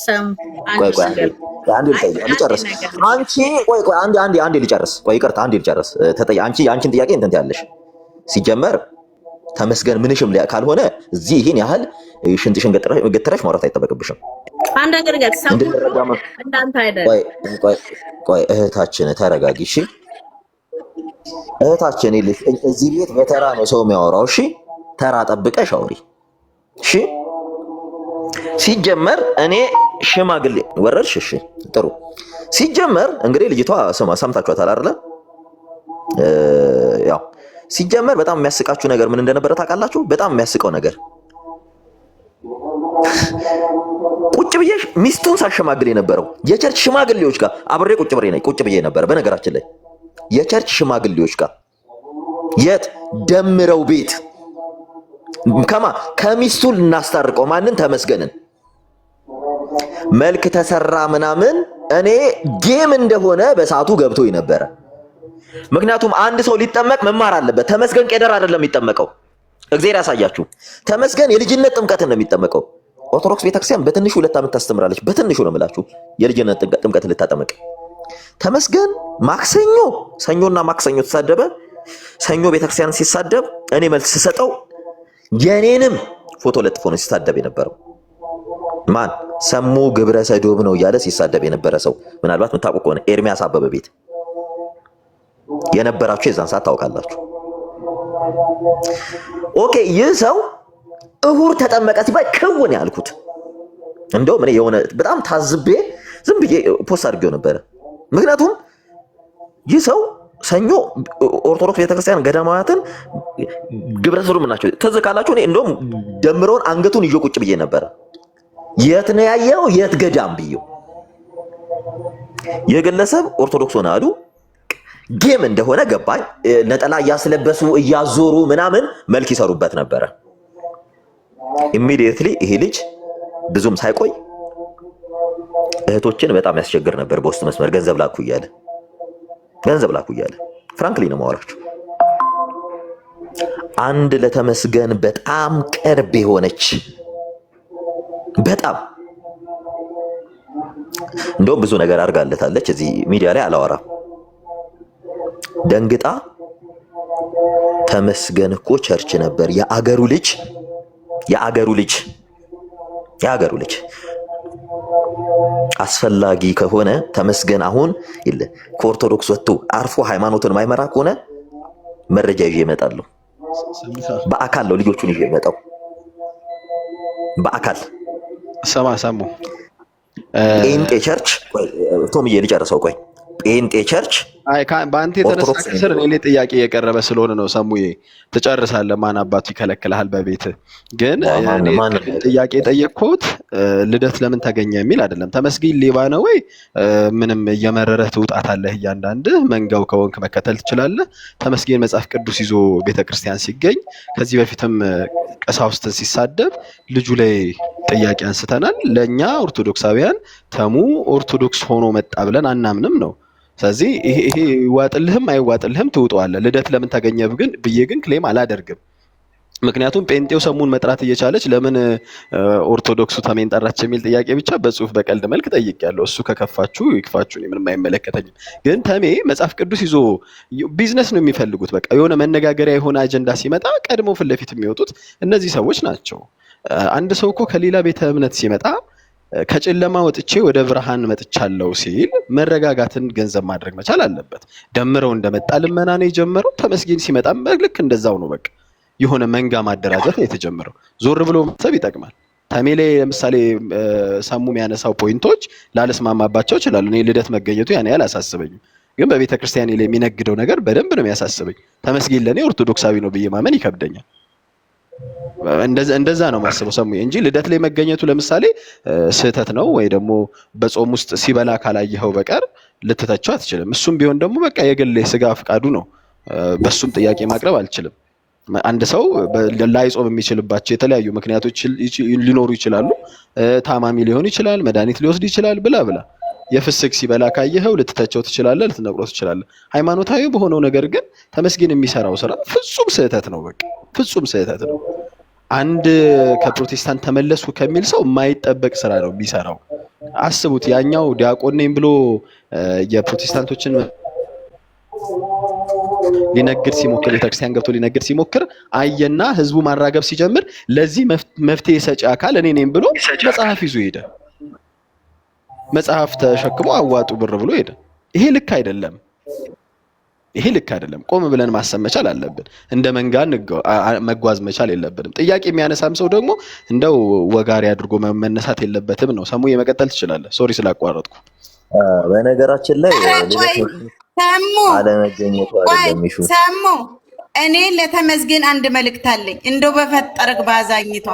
ሰም ቆይ አንድ ቆይ ነገር አንዴ ልጨርስ። አንቺ ቆይ አንዴ ልጨርስ። ቆይ ይቅርታ አንዴ ልጨርስ። አንቺን ጥያቄ እንትን ያለሽ ሲጀመር ተመስገን ምንሽም ካልሆነ እዚህ ይሄን ያህል ሽንጥሽን ገትረሽ ማውራት አይጠበቅብሽም። አንድ ነገር ሰሙ እንዳንተ አይደል። ቆይ እህታችን ተረጋጊ እሺ። እህታችን ይልሽ እዚህ ቤት በተራ ነው ሰው የሚያወራው እሺ። ተራ ጠብቀሽ አውሪ እሺ። ሲጀመር እኔ ሽማግሌ ወረድሽ እሺ ጥሩ። ሲጀመር እንግዲህ ልጅቷ ሰምታችኋታል አይደለ? ያው ሲጀመር በጣም የሚያስቃችሁ ነገር ምን እንደነበረ ታውቃላችሁ? በጣም የሚያስቀው ነገር ቁጭ ብዬ ሚስቱን ሳሸማግል የነበረው የቸርች ሽማግሌዎች ጋር አብሬ ቁጭ ብዬ ነበር። በነገራችን ላይ የቸርች ሽማግሌዎች ጋር የት ደምረው ቤት ከሚስቱ ልናስታርቀው ማንን? ተመስገንን። መልክ ተሰራ ምናምን እኔ ጌም እንደሆነ በሰዓቱ ገብቶኝ ነበረ። ምክንያቱም አንድ ሰው ሊጠመቅ መማር አለበት። ተመስገን ቄደር አይደለም የሚጠመቀው። እግዚአብሔር ያሳያችሁ። ተመስገን የልጅነት ጥምቀትን ነው የሚጠመቀው። ኦርቶዶክስ ቤተክርስቲያን በትንሹ 2 ዓመት ታስተምራለች። በትንሹ ነው የምላችሁ የልጅነት ጥምቀት ልታጠመቅ። ተመስገን ሰኞና ማክሰኞ ተሳደበ። ሰኞ ቤተክርስቲያን ሲሳደብ እኔ መልስ ስሰጠው የኔንም ፎቶ ለጥፎ ነው ሲሳደብ የነበረው። ማን ሰሙ ግብረ ሰዶም ነው እያለ ሲሳደብ የነበረ ሰው ምናልባት የምታውቁ ከሆነ ኤርሚያስ አበበ ቤት የነበራችሁ የዛን ሰዓት ታውቃላችሁ። ኦኬ ይህ ሰው እሁድ ተጠመቀ ሲባል ክውን ያልኩት እንደውም እኔ የሆነ በጣም ታዝቤ ዝም ብዬ ፖስት አድርጌው ነበረ። ምክንያቱም ይህ ሰው ሰኞ ኦርቶዶክስ ቤተክርስቲያን ገዳማውያትን ግብረ ሰዶም ናቸው ትዝ ካላችሁ እኔ እንደውም ደምረውን አንገቱን ይዤ ቁጭ ብዬ ነበረ። የት ነው ያየው? የት ገዳም ብዬው የግለሰብ ኦርቶዶክስ ሆነ አሉ ጌም እንደሆነ ገባኝ። ነጠላ እያስለበሱ እያዞሩ ምናምን መልክ ይሰሩበት ነበረ። ኢሚዲየትሊ ይሄ ልጅ ብዙም ሳይቆይ እህቶችን በጣም ያስቸግር ነበር። በውስጥ መስመር ገንዘብ ላኩ እያለ ፍራንክሊ ነው ማወራችሁ። አንድ ለተመስገን በጣም ቅርብ የሆነች በጣም እንደውም ብዙ ነገር አድርጋለታለች። እዚህ ሚዲያ ላይ አላወራም። ደንግጣ ተመስገን እኮ ቸርች ነበር የአገሩ ልጅ አስፈላጊ ከሆነ ተመስገን አሁን ከኦርቶዶክስ ወጥቶ አርፎ ሃይማኖትን ማይመራ ከሆነ መረጃ ይዤ እመጣለሁ። በአካል ነው ልጆቹን ይዤ እመጣው በአካል ሰሙ ጴንጤ ቸርች ቶምዬ ልጨርሰው። ቆይ ጴንጤ ቸርች በአንተ የተነሳ ከስር እኔ ጥያቄ የቀረበ ስለሆነ ነው። ሰሙዬ ትጨርሳለህ። ማን አባቱ ይከለክልሃል? በቤት ግን ጥያቄ ጠየቅኩት ልደት ለምን ተገኘ የሚል አይደለም። ተመስገን ሌባ ነው ወይ? ምንም እየመረረህ ትውጣታለህ። እያንዳንድህ መንጋው ከወንክ መከተል ትችላለህ። ተመስገን መጽሐፍ ቅዱስ ይዞ ቤተክርስቲያን ሲገኝ ከዚህ በፊትም ቀሳውስትን ሲሳደብ ልጁ ላይ ጥያቄ አንስተናል። ለእኛ ኦርቶዶክሳውያን ተሙ ኦርቶዶክስ ሆኖ መጣ ብለን አናምንም ነው። ስለዚህ ይሄ ይዋጥልህም አይዋጥልህም ትውጠዋለህ። ልደት ለምን ተገኘ ብዬ ግን ክሌም አላደርግም። ምክንያቱም ጴንጤው ሰሙን መጥራት እየቻለች ለምን ኦርቶዶክሱ ተሜን ጠራች የሚል ጥያቄ ብቻ በጽሁፍ በቀልድ መልክ ጠይቄያለሁ። እሱ ከከፋችሁ ይክፋችሁ፣ ምንም አይመለከተኝም። ግን ተሜ መጽሐፍ ቅዱስ ይዞ ቢዝነስ ነው የሚፈልጉት። በቃ የሆነ መነጋገሪያ የሆነ አጀንዳ ሲመጣ ቀድሞ ፊት ለፊት የሚወጡት እነዚህ ሰዎች ናቸው። አንድ ሰው እኮ ከሌላ ቤተ እምነት ሲመጣ ከጨለማ ወጥቼ ወደ ብርሃን መጥቻለሁ ሲል መረጋጋትን ገንዘብ ማድረግ መቻል አለበት። ደምረው እንደመጣ ልመና ነው የጀመረው። ተመስገን ሲመጣም ልክ እንደዛው ነው። በቃ የሆነ መንጋ ማደራጀት ነው የተጀመረው። ዞር ብሎ ማሰብ ይጠቅማል። ተሜ ላይ ለምሳሌ ሰሙ የሚያነሳው ፖይንቶች ላልስማማባቸው ይችላሉ። እኔ ልደት መገኘቱ ያን ያህል አያሳስበኝም። ግን በቤተክርስቲያን ላይ የሚነግደው ነገር በደንብ ነው የሚያሳስበኝ። ተመስገን ለኔ ኦርቶዶክሳዊ ነው ብዬ ማመን ይከብደኛል። እንደዛ ነው ማስበው ሰሙ እንጂ ልደት ላይ መገኘቱ ለምሳሌ ስህተት ነው ወይ ደግሞ በጾም ውስጥ ሲበላ ካላየኸው በቀር ልትተቸው አትችልም። እሱም ቢሆን ደግሞ በቃ የግል ስጋ ፍቃዱ ነው። በሱም ጥያቄ ማቅረብ አልችልም። አንድ ሰው ላይጾም የሚችልባቸው የተለያዩ ምክንያቶች ሊኖሩ ይችላሉ። ታማሚ ሊሆን ይችላል፣ መድኃኒት ሊወስድ ይችላል ብላ የፍስክ ሲበላ ካየኸው ልትተቸው ትችላለህ፣ ልትነግረው ትችላለህ። ሃይማኖታዊ በሆነው ነገር ግን ተመስገን የሚሰራው ስራ ፍጹም ስህተት ነው። በቃ ፍጹም ስህተት ነው። አንድ ከፕሮቴስታንት ተመለስኩ ከሚል ሰው የማይጠበቅ ስራ ነው ቢሰራው። አስቡት፣ ያኛው ዲያቆን ነኝ ብሎ የፕሮቴስታንቶችን ሊነግድ ሲሞክር ቤተክርስቲያን ገብቶ ሊነግድ ሲሞክር አየና ህዝቡ ማራገብ ሲጀምር ለዚህ መፍትሄ ሰጪ አካል እኔ ነኝ ብሎ መጽሐፍ ይዞ ሄደ። መጽሐፍ ተሸክሞ አዋጡ ብር ብሎ ሄደ። ይሄ ልክ አይደለም። ይሄ ልክ አይደለም። ቆም ብለን ማሰብ መቻል አለብን። እንደ መንጋ መጓዝ መቻል የለብንም። ጥያቄ የሚያነሳም ሰው ደግሞ እንደው ወጋሪ አድርጎ መነሳት የለበትም ነው። ሰሙ የመቀጠል ትችላለህ። ሶሪ ስላቋረጥኩ። በነገራችን ላይ ሰሙ እኔ ለተመስገን አንድ መልእክት አለኝ። እንደው በፈጠረክ ባዛኝቷ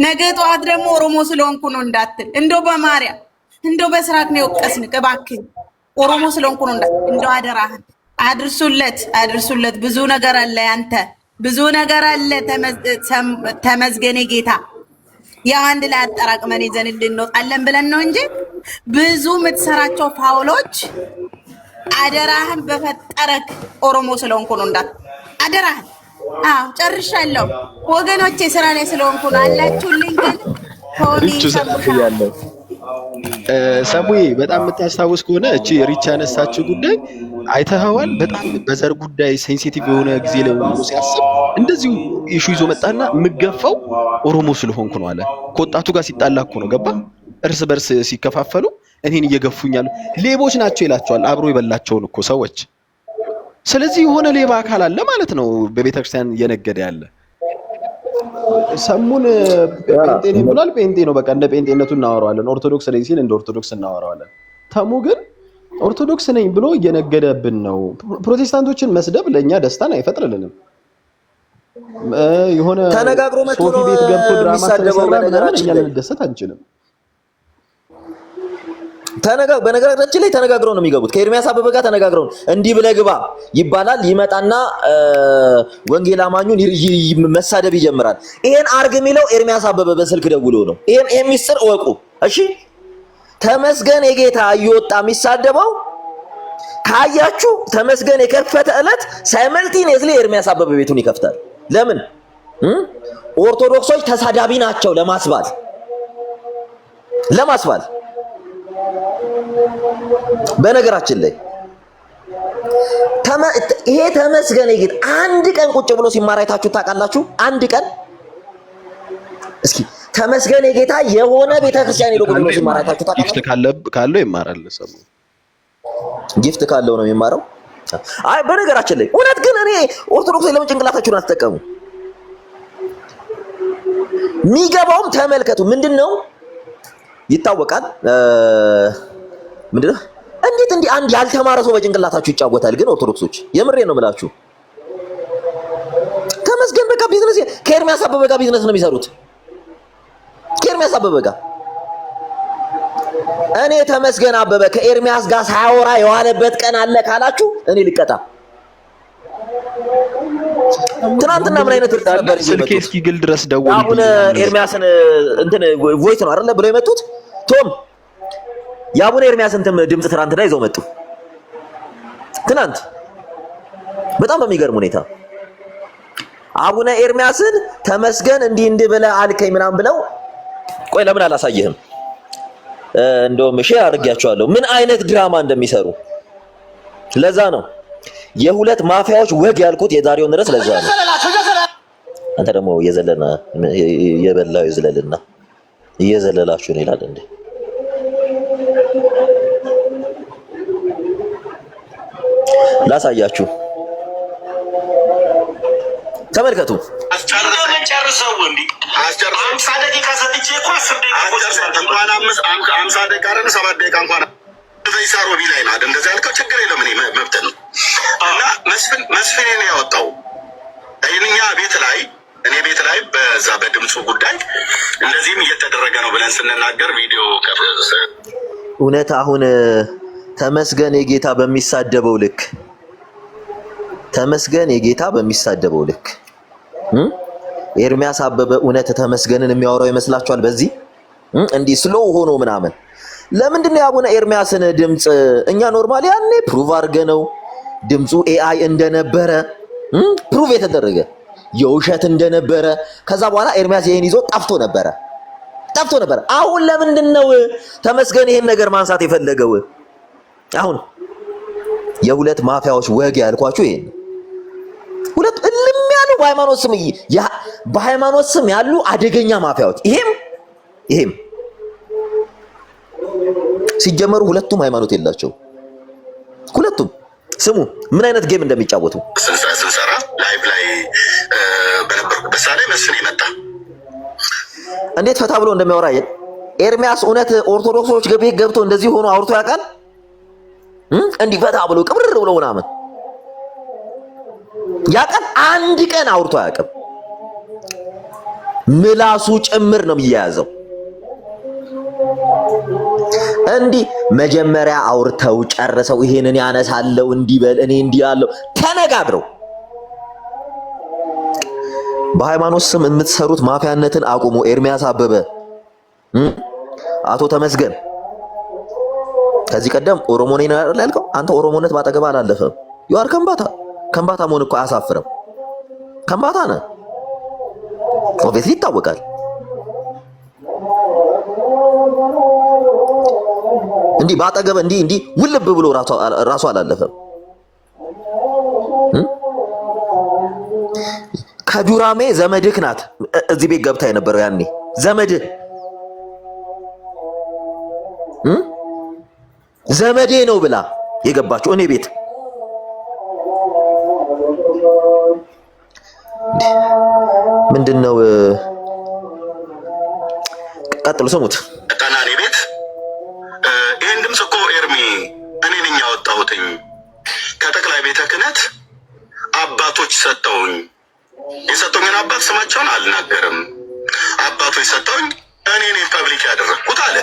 ነገ ጠዋት ደግሞ ኦሮሞ ስለሆንኩ ነው እንዳትል። እንደው በማርያም እንደው በስርዓት ነው የወቀስንክ። እባክህ ኦሮሞ ስለሆንኩ ነው እንዳትል። እንደው አደራህን አድርሱለት። ብዙ ነገር አለ፣ ያንተ ብዙ ነገር አለ። ተመስገን ጌታ ያው አንድ ላይ አጠራቅመን ይዘን እንወጣለን ብለን ነው እንጂ ብዙ የምትሰራቸው ፋውሎች አደራህን በፈጠረክ ኦሮሞ ስለሆንኩ ነው እንዳትል። አደራህን። አዎ ጨርሻለሁ ወገኖቼ፣ ስራ ላይ ስለሆንኩ ነው። አላችሁልኝ ግን ሰሙዬ በጣም የምታስታውስ ከሆነ እቺ ሪቻ ያነሳችው ጉዳይ አይተኸዋል። በጣም በዘር ጉዳይ ሴንሲቲቭ የሆነ ጊዜ ላይ ሆኖ ሲያስብ እንደዚሁ ኢሹ ይዞ መጣና የምገፋው ኦሮሞ ስለሆንኩ ነው አለ። ከወጣቱ ጋር ሲጣላ እኮ ነው ገባ። እርስ በርስ ሲከፋፈሉ እኔን እየገፉኛሉ ሌቦች ናቸው ይላቸዋል። አብሮ የበላቸውን እኮ ሰዎች። ስለዚህ የሆነ ሌባ አካል አለ ማለት ነው በቤተክርስቲያን እየነገደ ያለ። ሰሙን ጴንጤ ነኝ ብሏል። ጴንጤ ነው በቃ እንደ ጴንጤነቱ እናወራዋለን። ኦርቶዶክስ ነኝ ሲል እንደ ኦርቶዶክስ እናወራዋለን። ተሙ ግን ኦርቶዶክስ ነኝ ብሎ እየነገደብን ነው። ፕሮቴስታንቶችን መስደብ ለኛ ደስታን አይፈጥርልንም። የሆነ ተነጋግሮ መጥቶ ሶፊ ቤት ገብቶ ድራማ ስለሰራ ምናምን እኛ ልንደሰት አንችልም። በነገራችን ላይ ተነጋግረው ነው የሚገቡት። ከኤርሚያስ አበበ ጋር ተነጋግረው እንዲህ ብለህ ግባ ይባላል። ይመጣና ወንጌል አማኙን መሳደብ ይጀምራል። ይሄን አርግ የሚለው ኤርሚያስ አበበ በስልክ ደውሎ ነው። ይሄን ሚስጥር እወቁ እሺ። ተመስገን የጌታ እየወጣ የሚሳደበው ካያችሁ ተመስገን የከፈተ ዕለት ሳይመልቲኔስሊ ኤርሚያስ አበበ ቤቱን ይከፍታል። ለምን? ኦርቶዶክሶች ተሳዳቢ ናቸው ለማስባል በነገራችን ላይ ይሄ ተመስገን የጌታ አንድ ቀን ቁጭ ብሎ ሲማር አይታችሁ ታውቃላችሁ? አንድ ቀን እስኪ ተመስገን የጌታ የሆነ ቤተክርስቲያን ሄዶ ቁጭ ብሎ ሲማር አይታችሁ ታውቃላችሁ? ጊፍት ካለው ይማራል። ሰሙ ጊፍት ካለው ነው የሚማረው። አይ በነገራችን ላይ እውነት ግን እኔ ኦርቶዶክስ ለምን ጭንቅላታችሁን አትጠቀሙ? የሚገባውም ተመልከቱ። ምንድነው ይታወቃል። ምንድነው እንዴት እንዲህ አንድ ያልተማረ ሰው በጭንቅላታችሁ ይጫወታል? ግን ኦርቶዶክሶች የምሬ ነው የምላችሁ። ተመስገን በቃ ቢዝነስ ከኤርሚያስ አበበ ጋር ቢዝነስ ነው የሚሰሩት። ከኤርሚያስ አበበ ጋር እኔ ተመስገን አበበ ከኤርሚያስ ጋር ሳያወራ የዋለበት ቀን አለ ካላችሁ እኔ ልቀጣ። ትናንትና ምን አይነት እርስ ነበር ስልኬ እስኪግል ድረስ ደውል። አሁን ኤርሚያስን እንትን ቮይስ ነው አይደለ ብለው የመጡት ቶም የአቡነ ኤርሚያስን ድምጽ ትናንትና ይዘው መጡ። ትናንት በጣም በሚገርም ሁኔታ አቡነ ኤርሚያስን ተመስገን እንዲህ ብለህ አልከኝ ምናምን ብለው ቆይ ለምን አላሳየህም? እንደውም ሼር አድርጌያቸዋለሁ ምን አይነት ድራማ እንደሚሰሩ። ለዛ ነው የሁለት ማፊያዎች ወግ ያልኩት የዛሬውን ድረስ። ለዛ ነው አንተ ደግሞ የዘለና የበላው ይዝለልና እየዘለላችሁ ነው ይላል እንዴ? ላሳያችሁ ተመልከቱ። ጨርሰው እንዴ አስጨርሰው 50 ደቂቃ ሰጥቼ እኮ 10 ደቂቃ እንኳን 50 ደቂቃ አይደል 7 ደቂቃ እንኳን ዘይሳሮ ቢላይ ነው አይደል? እንደዛ ያልከው ችግር የለም። እኔ መብት ነው እና መስፍን ነው ያወጣው። እኛ እኔ ቤት ላይ በዛ በድምፁ ጉዳይ እንደዚህም እየተደረገ ነው ብለን ስንናገር ቪዲዮ እውነት አሁን ተመስገን የጌታ በሚሳደበው ልክ ኤርሚያስ አበበ እውነት ተመስገንን የሚያወራው ይመስላችኋል? በዚህ እንዲህ ስሎው ሆኖ ምናምን ለምንድን ነው የአቡነ ኤርሚያስን ድምጽ እኛ ኖርማሊ ያኔ ፕሩቭ አድርገነው ድምፁ ኤአይ እንደነበረ ፕሩቭ የተደረገ የውሸት እንደነበረ ከዛ በኋላ ኤርሚያስ ይሄን ይዞ ጠፍቶ ነበር። አሁን ለምንድን ነው ተመስገን ይሄን ነገር ማንሳት የፈለገው? አሁን የሁለት ማፊያዎች ወግ ያልኳችሁ ይሄን ሁለት እልም ያሉ በሃይማኖት ስም ያሉ አደገኛ ማፊያዎች ይሄም ሲጀመሩ ሁለቱም ሃይማኖት የላቸው። ሁለቱም ስሙ ምን አይነት ጌም እንደሚጫወቱ ስንሰራ ላይቭ ላይ በነበርኩበት ሰዓት ላይ መስፍን ይመጣ እንዴት ፈታ ብሎ እንደሚያወራ ኤርሚያስ እውነት ኦርቶዶክሶች ገብቶ እንደዚህ ሆኖ አውርቶ ያውቃል? እንዲህ ፈታ ብሎ ቅብር ብሎ ምናምን ያውቃል? አንድ ቀን አውርቶ አያውቅም። ምላሱ ጭምር ነው የሚያያዘው። እንዲህ መጀመሪያ አውርተው ጨርሰው ይሄንን ያነሳለው እንዲበል እኔ እንዲህ ያለው ተነጋግረው በሃይማኖት ስም የምትሰሩት ማፊያነትን አቁሙ። ኤርሚያስ አበበ፣ አቶ ተመስገን ከዚህ ቀደም ኦሮሞ ነኝ ያልከው አንተ ኦሮሞነት ባጠገብ አላለፈም። ይዋር ከምባታ መሆን እኮ አያሳፍርም። ከምባታ ነህ ኦብቪየስሊ ይታወቃል። እንዲህ ባጠገብ እንዲህ ውልብ ብሎ ራሱ አላለፈም። ከዱራሜ ዘመድህ ናት እዚህ ቤት ገብታ የነበረው ያኔ ዘመዴ ነው ብላ የገባችው እኔ ቤት ምንድነው? ቀጥሉ ስሙት። ቀናኔ ቤት ይሄን ድምጽ እኮ ኤርሚ እኔ ነኝ ያወጣሁትኝ ከጠቅላይ ቤተ ክህነት አባቶች ሰጠውኝ። የሰጠውኝን አባት ስማቸውን አልናገርም። አባቶች ሰጠውኝ እኔ ነኝ ፐብሊክ ያደረኩት አለ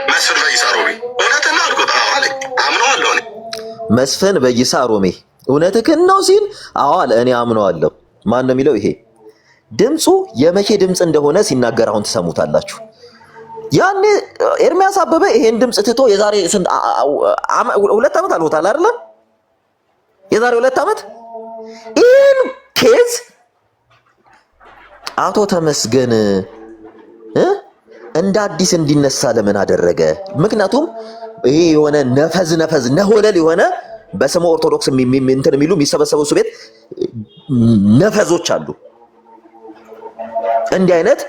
መስፍን በይሳ ሮሜ። እውነትን ነው አልኩት። አዎ አለ። አምነዋለሁ እኔ መስፍን በይሳ ሮሜ እውነትህን ነው ሲል አዎ አለ። እኔ አምነዋለሁ። ማን ነው የሚለው? ይሄ ድምፁ የመቼ ድምፅ እንደሆነ ሲናገር አሁን ትሰሙታላችሁ። ያኔ ኤርሚያስ አበበ ይሄን ድምፅ ትቶ የዛሬ 2 ዓመት አልሆታል አይደለ? የዛሬ 2 ዓመት ይሄን ኬዝ አቶ ተመስገን እንደ አዲስ እንዲነሳ ለምን አደረገ? ምክንያቱም ይሄ የሆነ ነፈዝ ነሆለል የሆነ በስመ ኦርቶዶክስ እንትን የሚሉ የሚሰበሰቡ እሱ ቤት ነፈዞች አሉ። እንዲህ አይነት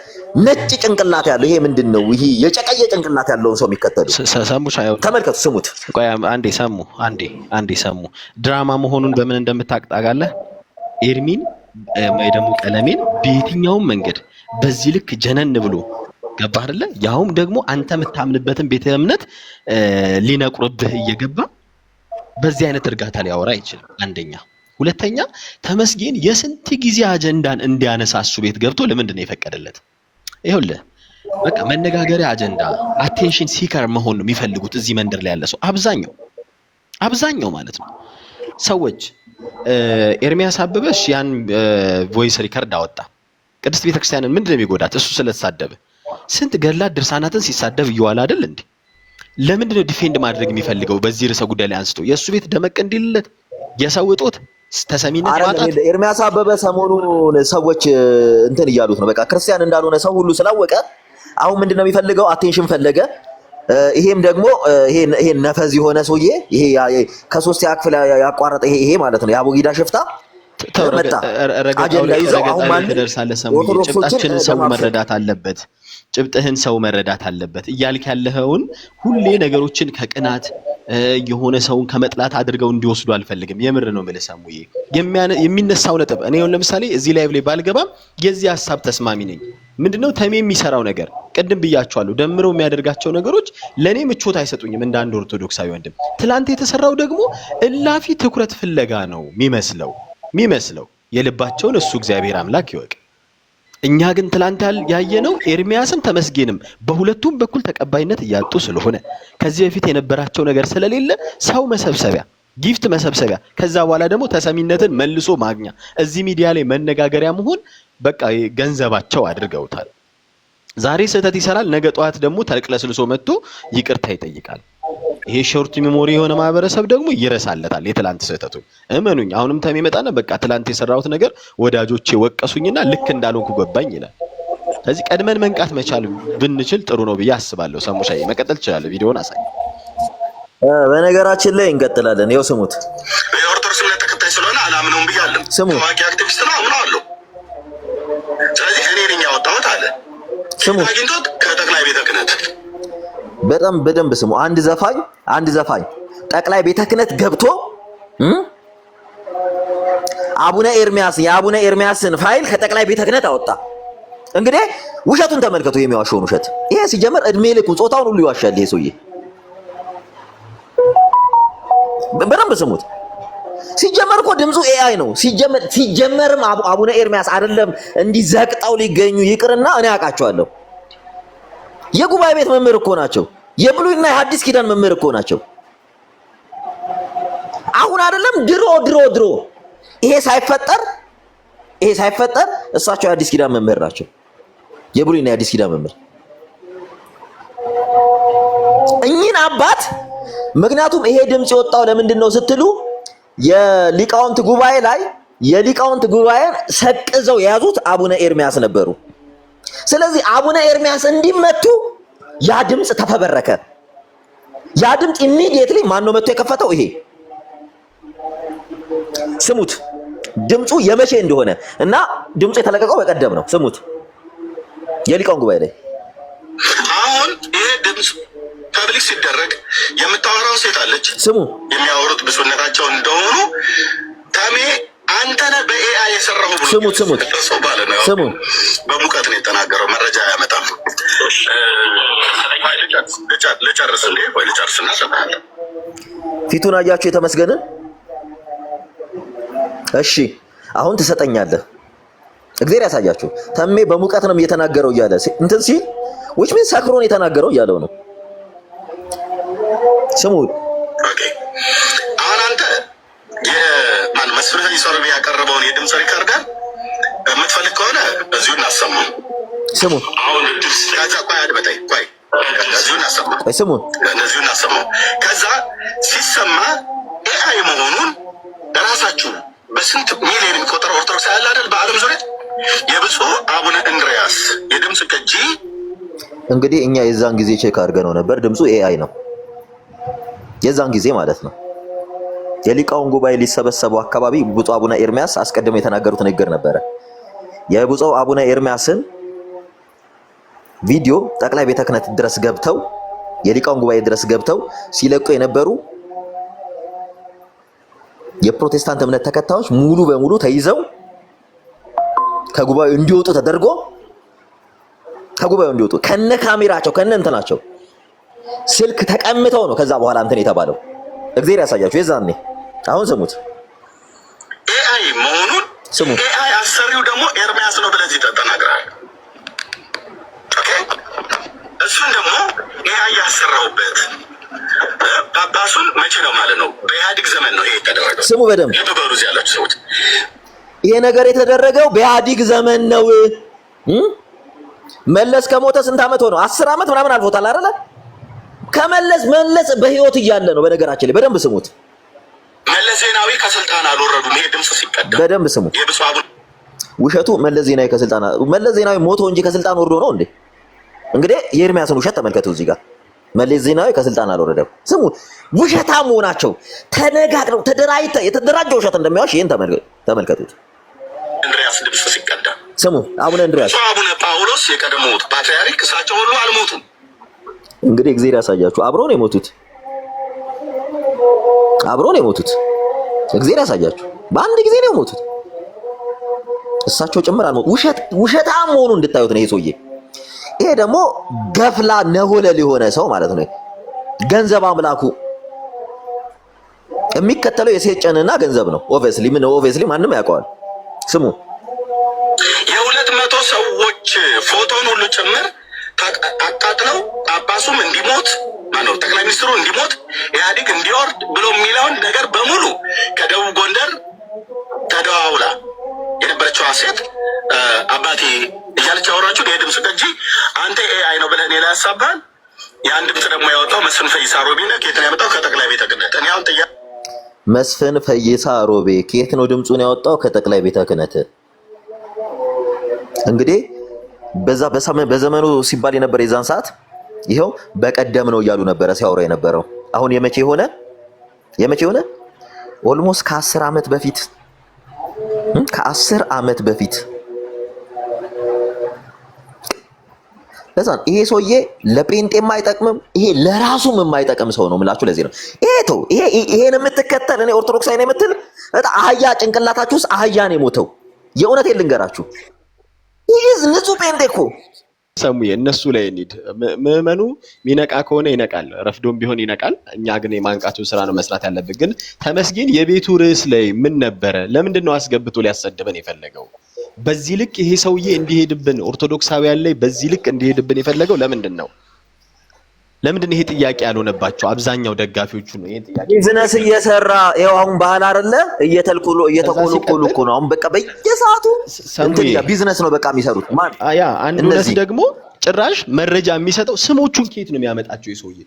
ነጭ ጭንቅላት ያለው ይሄ ምንድነው? ይሄ የጨቀየ ጭንቅላት ያለውን ሰው የሚከተሉ ተመልከቱ፣ ስሙት። ቆይ አንዴ ሰሙ። ድራማ መሆኑን በምን እንደምታውቃለህ? ኤርሚን ወይ ደግሞ ቀለሜን በየትኛውም መንገድ በዚህ ልክ ጀነን ብሎ ገባ አይደለ? ያውም ደግሞ አንተ የምታምንበትን ቤተ እምነት ሊነቁርብህ እየገባ በዚህ አይነት እርጋታ ሊያወራ አይችልም። አንደኛ። ሁለተኛ ተመስገን የስንት ጊዜ አጀንዳን እንዲያነሳሱ ቤት ገብቶ ለምንድን ነው የፈቀደለት? ይኸውልህ በቃ መነጋገሪያ አጀንዳ አቴንሽን ሲከር መሆን ነው የሚፈልጉት እዚህ መንደር ላይ ያለ ሰው አብዛኛው ማለት ነው። ሰዎች ኤርሚያስ አበበሽ ያን ቮይስ ሪከርድ አወጣ። ቅድስት ቤተክርስቲያንን ምንድነው የሚጎዳት? እሱ ስለተሳደበ ስንት ገድላት ድርሳናትን ሲሳደብ እየዋለ አይደል እንዴ? ለምንድን ነው ዲፌንድ ማድረግ የሚፈልገው? በዚህ ርዕሰ ጉዳይ ላይ አንስቶ የእሱ ቤት ደመቅ እንዲልለት የሰው እጦት ተሰሚነት ማጣት። ኤርሚያስ አበበ ሰሞኑን ሰዎች እንትን እያሉት ነው። በቃ ክርስቲያን እንዳልሆነ ሰው ሁሉ ስላወቀ አሁን ምንድነው የሚፈልገው? አቴንሽን ፈለገ። ይሄም ደግሞ ይሄ ነፈዝ የሆነ ሰውዬ ይሄ ከ3 ክፍል ያቋረጠ ይሄ ማለት ነው የአቦጊዳ ሽፍታ ተመጣ አጀንዳ ይዘው አሁን ማን ጭብጣችንን ሰው መረዳት አለበት። ጭብጥህን ሰው መረዳት አለበት እያልክ ያለኸውን ሁሌ ነገሮችን ከቅናት የሆነ ሰውን ከመጥላት አድርገው እንዲወስዱ አልፈልግም። የምር ነው የምልህ ሰሙዬ። የሚነሳው ነጥብ እኔ ለምሳሌ እዚህ ላይቭ ላይ ባልገባም የዚህ ሐሳብ ተስማሚ ነኝ። ምንድነው ተሜ የሚሰራው ነገር ቅድም ብያቸዋለሁ። ደምረው የሚያደርጋቸው ነገሮች ለኔ ምቾት አይሰጡኝም እንደ አንድ ኦርቶዶክሳዊ ወንድም። ትላንት የተሰራው ደግሞ እላፊ ትኩረት ፍለጋ ነው የሚመስለው የልባቸውን እሱ እግዚአብሔር አምላክ ይወቅ። እኛ ግን ትላንት ያየነው ኤርሚያስም ተመስገንም በሁለቱም በኩል ተቀባይነት እያጡ ስለሆነ ከዚህ በፊት የነበራቸው ነገር ስለሌለ ሰው መሰብሰቢያ ጊፍት መሰብሰቢያ ከዛ በኋላ ደግሞ ተሰሚነትን መልሶ ማግኛ እዚህ ሚዲያ ላይ መነጋገሪያ መሆን በቃ ገንዘባቸው አድርገውታል። ዛሬ ስህተት ይሰራል፣ ነገ ጠዋት ደግሞ ተቅለስልሶ መጥቶ ይቅርታ ይጠይቃል። ይሄ ሾርት ሜሞሪ የሆነ ማህበረሰብ ደግሞ ይረሳለታል የትላንት ስህተቱ። እመኑኝ አሁንም ተም ይመጣና በቃ ትላንት የሰራሁት ነገር ወዳጆቼ ወቀሱኝና ልክ እንዳልሆንኩ ገባኝ ይላል። ስለዚህ ቀድመን መንቃት መቻል ብንችል ጥሩ ነው ብዬ አስባለሁ። ሰሙሻዬ መቀጠል ትችላለህ። ቪዲዮውን አሳይ። በነገራችን ላይ እንቀጥላለን። ይኸው ስሙት። የኦርቶዶክስ እምነት ተከታይ ስለሆነ አላምነውም ብያለሁ። ስሙ። ታዋቂ አክቲቪስት ነው አምነዋለሁ። ስለዚህ እኔ ነኝ ያወጣሁት አለ። ስሙ። አግኝቶት ከጠቅላይ ቤተ ክህነት በጣም በደንብ ስሙ። አንድ ዘፋኝ ጠቅላይ ቤተ ክህነት ገብቶ የአቡነ ኤርሚያስን ፋይል ከጠቅላይ ቤተ ክህነት አወጣ። እንግዲህ ውሸቱን ተመልከቱ፣ የሚዋሸውን ውሸት። ይሄ ሲጀመር እድሜ ልኩ ጾታውን ሁሉ ይዋሻል ይሄ ሰውዬ። በደንብ ስሙት። ሲጀመር እኮ ድምፁ ኤአይ ነው። ሲጀመርም አቡነ ኤርሚያስ አይደለም እንዲህ ዘቅጠው ሊገኙ ይቅርና እኔ አውቃቸዋለሁ። የጉባኤ ቤት መምህር እኮ ናቸው። የብሉይና የሐዲስ ኪዳን መምህር እኮ ናቸው። አሁን አይደለም ድሮ ይሄ ሳይፈጠር እሳቸው የሐዲስ ኪዳን መምህር ናቸው። የብሉይና የሐዲስ ኪዳን መምህር እኚህን አባት። ምክንያቱም ይሄ ድምጽ የወጣው ለምንድን ነው ስትሉ የሊቃውንት ጉባኤን ሰቅዘው የያዙት አቡነ ኤርሚያስ ነበሩ። ስለዚህ አቡነ ኤርሚያስ እንዲመቱ ያ ድምጽ ተፈበረከ። ያ ድምጽ ኢሚዲየትሊ ማን ነው መጥቶ የከፈተው? ይሄ ስሙት። ድምጹ የመቼ እንደሆነ እና ድምጹ የተለቀቀው በቀደም ነው። ስሙት። የሊቃውንት ጉባኤ ላይ አሁን ይሄ ድምጽ ፐብሊክ ሲደረግ የምታወራው ሴት አለች። ስሙ። የሚያወሩት ብፁዕነታቸው እንደሆኑ ተሜ አንተነ በኤአይ የሰራው ብሎ ስሙት። በሙቀት ነው የተናገረው። መረጃ ያመጣል። ልጨርስ እንዴ? ወይ ልጨርስና ሰማለሁ። ፊቱን አያችሁ የተመስገንን? እሺ አሁን ትሰጠኛለህ። እግዚአብሔር ያሳያችሁ። ተሜ በሙቀት ነው እየተናገረው እያለ እንትን ሲል which means ሰክሮን የተናገረው እያለው ነው። ስሙ። ኦኬ አሁን አንተ የማን መስፍን ይሰሩብ ያቀረበውን የድምጽ ሪከርደር የምትፈልግ ከሆነ እዚሁ እናሰማው። ስሙ። አሁን ከዛ ቆይ አድበጣይ ቆይ እዚሁ እናሰማው። ስሙ። እዚሁ እናሰማው። ከዛ ሲሰማ ኤአይ መሆኑን ራሳችሁ በስንት ሚሊዮን የሚቆጠር ኦርቶዶክስ ያለ አይደል በዓለም ዙሪያ የብፁዕ አቡነ እንድሪያስ የድምጽ ቅጂ እንግዲህ እኛ የዛን ጊዜ ቼክ አድርገነው ነበር። ድምፁ ኤአይ ነው። የዛን ጊዜ ማለት ነው። የሊቃውንት ጉባኤ ሊሰበሰቡ አካባቢ ብፁዕ አቡነ ኤርሚያስ አስቀድመው የተናገሩት ንግግር ነበረ። የብፁዕ አቡነ ኤርሚያስን ቪዲዮ ጠቅላይ ቤተ ክህነት ድረስ ገብተው የሊቃውንት ጉባኤ ድረስ ገብተው ሲለቁ የነበሩ የፕሮቴስታንት እምነት ተከታዮች ሙሉ በሙሉ ተይዘው ከጉባኤው እንዲወጡ ተደርጎ ከጉባኤው እንዲወጡ ከነ ካሜራቸው ከነ እንትናቸው ስልክ ተቀምጠው ነው ከዛ በኋላ እንትን የተባለው። እግዚአብሔር ያሳያችሁ። የዛኔ አሁን ስሙት። ኤአይ መሆኑን ስሙ። ኤአይ አሰሪው ደግሞ ኤርሚያስ ነው ብለዚህ ተናግራል። ኦኬ እሱን ደግሞ ኤአይ ያሰራውበት ጳጳሱን መቼ ነው ማለት ነው? በኢህአዴግ ዘመን ነው ይሄ የተደረገው። ስሙ በደንብ ልትበሩዝ ያላችሁ ሰዎች ይሄ ነገር የተደረገው በኢህአዴግ ዘመን ነው። መለስ ከሞተ ስንት ዓመት ሆነው? 10 ዓመት ምናምን አልፎታል አይደለ? መለስ በህይወት እያለ ነው። በነገራችን ላይ በደንብ ስሙት። መለስ ዜናዊ ከስልጣን አልወረዱም። ይሄ ድምጽ ሲቀደም በደንብ ስሙ። ውሸቱ መለስ ዜናዊ ሞቶ እንጂ ከስልጣን ወርዶ ነው እንዴ? እንግዲህ የኤርሚያስን ውሸት ተመልከቱ። እዚህ ጋር መለስ ዜናዊ ከስልጣን አልወረደም። ስሙ። ውሸታም መሆናቸው ተነጋግረው የተደራጀ ውሸት እንደሚዋሽ ይሄን ተመልከቱት። እንድሪያስ ድምጽ ሲቀደም ስሙ። አቡነ እንድሪያስ አቡነ ጳውሎስ የቀደሙት ፓትርያርክ እሳቸው ሁሉ አልሞቱም። እንግዲህ እግዚአብሔር ያሳያችሁ። አብረው ነው የሞቱት። እግዚአብሔር ያሳያችሁ። በአንድ ጊዜ ነው የሞቱት። እሳቸው ጭምር አልሞቱ። ውሸታም መሆኑ እንድታዩት ነው ይሄ ሰውዬ። ይሄ ደግሞ ገፍላ ነሆለል የሆነ ሰው ማለት ነው። ገንዘብ አምላኩ የሚከተለው የሴት ጨንና ገንዘብ ነው። ኦብቪየስሊ ማንም ያውቀዋል። ስሙ። 200 ሰዎች ፎቶን ሁሉ ጭምር አቃጥለው ጳጳሱም እንዲሞት ማነው ጠቅላይ ሚኒስትሩ እንዲሞት ኢህአዴግ እንዲወርድ ብሎ የሚለውን ነገር በሙሉ ከደቡብ ጎንደር ተደዋውላ የነበረችው ሴት አባቴ እያለች ያወራችሁ የድምፅ ቅጂ አንተ ኤአይ ነው ብለህ እኔ ላይ ያሳብሃል። ያን ድምፅ ደግሞ ያወጣው መስፍን ፈይሳ ሮቤ ነው። ከየት ነው ያመጣው? ከጠቅላይ ቤተ ክህነት። እኔ አሁን ጥያቄ መስፍን ፈይሳ ሮቤ ከየት ነው ድምፁን ያወጣው? ከጠቅላይ ቤተ ክህነት። እንግዲህ በዘመኑ ሲባል የነበረ የዛን ሰዓት ይሄው በቀደም ነው እያሉ ነበረ ሲያወራ የነበረው። አሁን የመቼ ሆነ? ኦልሞስት ከ10 ዓመት በፊት ዓመት በፊት። ለዛ ይሄ ሰውዬ ለጴንጤም አይጠቅምም፣ ይሄ ለራሱም የማይጠቅም ሰው ነው የምላችሁ። ለዚህ ነው ይሄን የምትከተል እኔ ኦርቶዶክሳዊ ነኝ የምትል አህያ ጭንቅላታችሁ ውስጥ አህያ ነው የሞተው። የእውነቴን ልንገራችሁ፣ ይሄ ንጹህ ጴንጤ እኮ ሰሙዬ እነሱ ላይ እንሂድ። ምዕመኑ ሚነቃ ከሆነ ይነቃል፣ ረፍዶም ቢሆን ይነቃል። እኛ ግን የማንቃቱን ስራ ነው መስራት ያለብን። ግን ተመስገን የቤቱ ርዕስ ላይ ምን ነበረ? ለምንድን ነው አስገብቶ ሊያሰድበን የፈለገው? በዚህ ልክ ይሄ ሰውዬ እንዲሄድብን ኦርቶዶክሳውያን ላይ በዚህ ልክ እንዲሄድብን የፈለገው ለምንድን ነው? ለምንድን ይሄ ጥያቄ ያልሆነባቸው አብዛኛው ደጋፊዎቹ ነው ይሄ ጥያቄ ቢዝነስ እየሰራ ይሄው አሁን ባህል አይደለ እየተኮለኮሉ እኮ ነው አሁን። በቃ በየሰዓቱ እንትን ቢዝነስ ነው በቃ የሚሰሩት። ያ አንዱ ነስ ደግሞ ጭራሽ መረጃ የሚሰጠው ስሞቹን ከየት ነው የሚያመጣቸው? ይሰውዬ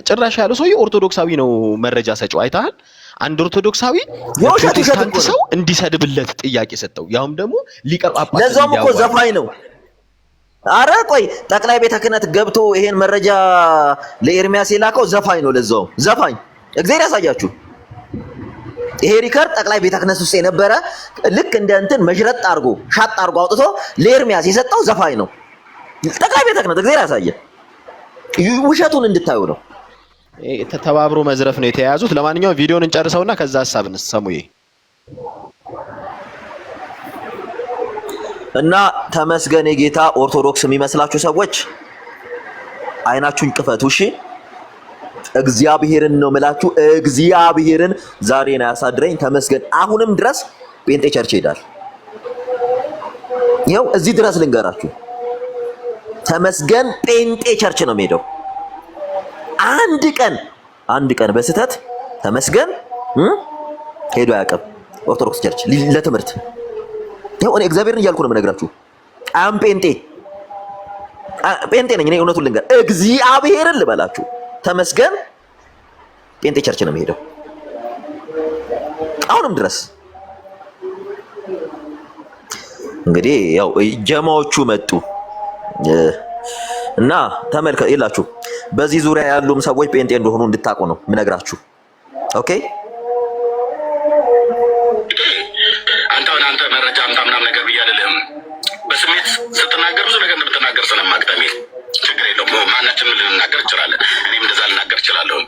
ጭራሽ ያለው ሰውዬ ኦርቶዶክሳዊ ነው መረጃ ሰጪው። አይታል አንድ ኦርቶዶክሳዊ የፕሮቴስታንት ሰው እንዲሰድብለት ጥያቄ ሰጠው። ያውም ደግሞ ሊቀ ጳጳስ ለዛም እኮ ዘፋኝ ነው። አረ ቆይ ጠቅላይ ቤተ ክህነት ገብቶ ይሄን መረጃ ለኤርሚያስ የላከው ዘፋኝ ነው። ለዛው ዘፋኝ እግዚአብሔር ያሳያችሁ። ይሄ ሪከርድ ጠቅላይ ቤተ ክህነት ውስጥ የነበረ ልክ እንደ እንትን መሽረጥ አድርጎ ሻጥ አድርጎ አውጥቶ ለኤርሚያስ የሰጠው ዘፋኝ ነው። ጠቅላይ ቤተ ክህነት እግዚአብሔር ያሳየ። ውሸቱን እንድታዩ ነው። ተባብሮ መዝረፍ ነው የተያያዙት። ለማንኛውም ቪዲዮን እንጨርሰውና ከዛ ሐሳብን ሰሙዬ እና ተመስገን የጌታ ኦርቶዶክስ የሚመስላችሁ ሰዎች አይናችሁን ክፈቱ። እሺ እግዚአብሔርን ነው የምላችሁ። እግዚአብሔርን ዛሬ ነው ያሳድረኝ። ተመስገን አሁንም ድረስ ጴንጤ ቸርች ይሄዳል። ይኸው እዚህ ድረስ ልንገራችሁ፣ ተመስገን ጴንጤ ቸርች ነው የሚሄደው። አንድ ቀን በስተት ተመስገን ሄዶ አያውቅም ኦርቶዶክስ ቸርች ለትምህርት። ይኸው እኔ እግዚአብሔርን እያልኩ ነው የምነግራችሁ። አም ጴንጤ ነኝ እኔ። እውነቱን ልንገር እግዚአብሔርን ልበላችሁ፣ ተመስገን ጴንጤ ቸርች ነው የሚሄደው አሁንም ድረስ። እንግዲህ ያው ጀማዎቹ መጡ እና ተመልከቱ ይላችሁ። በዚህ ዙሪያ ያሉም ሰዎች ጴንጤ እንደሆኑ እንድታውቁ ነው የምነግራችሁ። ኦኬ አንተ መረጃ ምናምን ነገር ብያለህም በስሜት ስትናገር ብዙ ነገር እንደምትናገር ስለማቅጠሚ ችግር የለውም። ማናችንም ልንናገር እንችላለን። እኔም እንደዛ ልናገር እችላለሁ።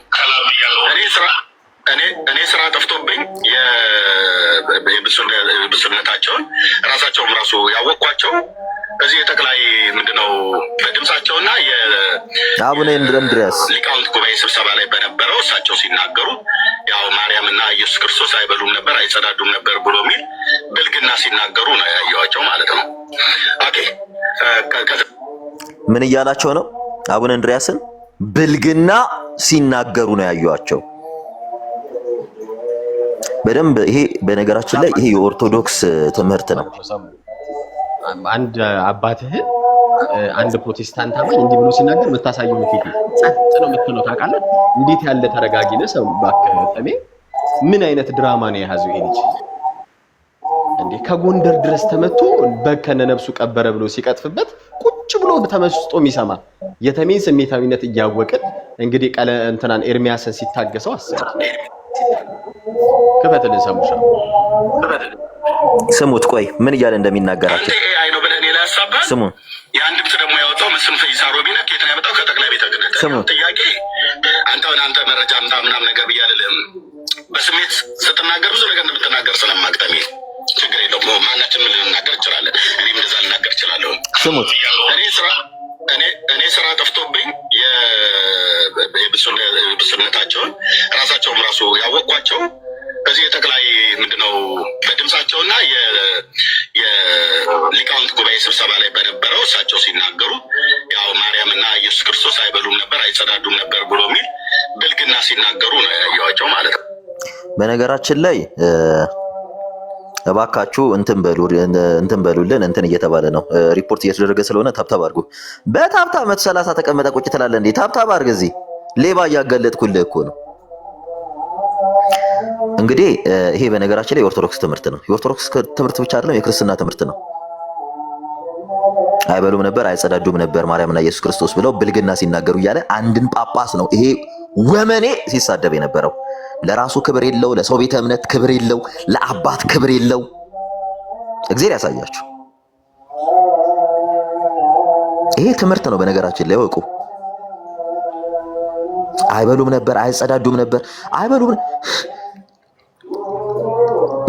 እኔ ስራ ጠፍቶብኝ የብፁዕነታቸውን ራሳቸውም ራሱ ያወቅኳቸው እዚህ የጠቅላይ ምንድነው በድምጻቸውና አቡነ እንድሪያስ ሊቃውንት ጉባኤ ስብሰባ ላይ በነበረው እሳቸው ሲናገሩ ያው ማርያምና ኢየሱስ ክርስቶስ አይበሉም ነበር አይጸዳዱም ነበር ብሎ የሚል ብልግና ሲናገሩ ነው ያየኋቸው ማለት ነው። ኦኬ ምን እያላቸው ነው? አቡነ እንድሪያስን ብልግና ሲናገሩ ነው ያየኋቸው። በደንብ ይሄ በነገራችን ላይ ይሄ የኦርቶዶክስ ትምህርት ነው። አንድ አባትህ አንድ ፕሮቴስታንት አማኝ እንዲህ ብሎ ሲናገር የምታሳየው ፊት ጸጥ ነው የምትለው ታውቃለህ? እንዴት ያለ ተረጋጊ ነህ ሰው ባክህ። ጠሜ ምን አይነት ድራማ ነው የያዘው ይሄ ልጅ እንዴ? ከጎንደር ድረስ ተመቶ በከነ ነፍሱ ቀበረ ብሎ ሲቀጥፍበት ቁጭ ብሎ ተመስጦ የሚሰማ የተሜን ስሜታዊነት እያወቅን እንግዲህ ቀለ እንትናን ኤርሚያስን ሲታገሰው አሰብ ከፈተልን ሰሙሻ ስሙት። ቆይ ምን እያለ እንደሚናገራቸው ስሙ። ያን ድምፅ ደግሞ ያወጣው መስፍን ፈይሳ ሮቤ ነው። ከየት ነው ያመጣው? ከጠቅላይ ቤተ ክህነት። ጥያቄ አንተ መረጃ ምናምን ነገር ብያለህም በስሜት ስትናገር ብዙ ነገር እንደምትናገር ስለማቅጠሚ ችግር የለውም። ማናችንም ልንናገር እንችላለን። እኔም እንደዛ ልናገር እችላለሁ። ስሙት። እኔ ስራ ጠፍቶብኝ የብፁዕነታቸውን ራሳቸውም ራሱ ያወቅኳቸው እዚህ የጠቅላይ ምንድነው በድምጻቸውና የሊቃውንት ጉባኤ ስብሰባ ላይ በነበረው እሳቸው ሲናገሩ ያው ማርያምና ኢየሱስ ክርስቶስ አይበሉም ነበር አይጸዳዱም ነበር ብሎ የሚል ብልግና ሲናገሩ ነው ያየኋቸው ማለት ነው። በነገራችን ላይ እባካችሁ እንትን በሉልን እንትን እየተባለ ነው። ሪፖርት እየተደረገ ስለሆነ ታብታብ አድርጉ። በታብታብ 130 ተቀመጠ ቁጭ ትላለህ እንዴ? ታብታብ አድርግ። እዚህ ሌባ እያጋለጥኩልህ እኮ ነው። እንግዲህ ይሄ በነገራችን ላይ የኦርቶዶክስ ትምህርት ነው። የኦርቶዶክስ ትምህርት ብቻ አይደለም፣ የክርስትና ትምህርት ነው። አይበሉም ነበር፣ አይጸዳዱም ነበር ማርያምና ኢየሱስ ክርስቶስ ብለው ብልግና ሲናገሩ እያለ አንድን ጳጳስ ነው ይሄ ወመኔ ሲሳደብ የነበረው። ለራሱ ክብር የለው፣ ለሰው ቤተ እምነት ክብር የለው፣ ለአባት ክብር የለው። እግዚአብሔር ያሳያችሁ። ይሄ ትምህርት ነው በነገራችን ላይ ወቁ። አይበሉም ነበር፣ አይጸዳዱም ነበር፣ አይበሉም